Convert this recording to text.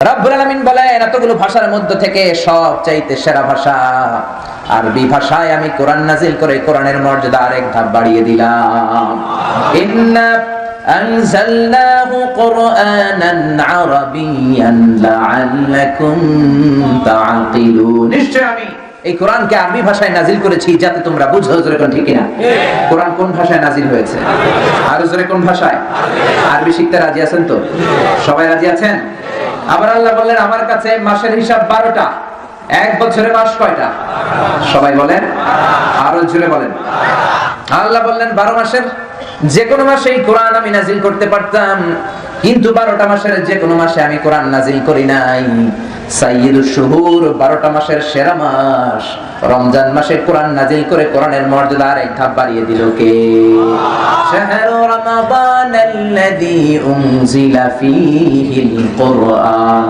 রব্বুল আলামিন বলেন, এতগুলো ভাষার মধ্যে থেকে সবচাইতে সেরা ভাষা আরবি ভাষায় আমি কোরআন নাজিল করে কোরআনের মর্যাদা আরেক ধাপ বাড়িয়ে দিলাম। ইন্না আনজালনাহু কুরআনান আরাবিয়্যান লাআল্লাকুম তাআকিলুন। নিশ্চয় আমি এই কোরআনকে আরবি ভাষায় নাজিল করেছি যাতে তোমরা বুঝো। জোরে কোন ঠিক কিনা? কোরআন কোন ভাষায় নাজিল হয়েছে? আর জোরে কোন ভাষায়? আরবি শিখতে রাজি আছেন তো? সবাই রাজি আছেন? আবার আল্লাহ বললেন, আমার কাছে মাসের হিসাব 12টা। এক বছরে মাস কয়টা? সবাই বলেন, আরো জোরে বলেন। আল্লাহ বললেন 12 মাসের যে কোনো মাসে এই কোরআন আমি নাজিল করতে পারতাম, কিন্তু 12টা মাসের যে কোনো মাসে আমি কোরআন নাজিল করি নাই। সাইয়্যিদুশ শুহুর, 12টা মাসের সেরা মাস রমজান মাসে কোরআন নাজিল করে কোরআনের মর্যাদা আরেক ধাপ বাড়িয়ে দিল কে? শাহরু রমাদানাল্লাযী উনজিলা ফীহিল কুরআন।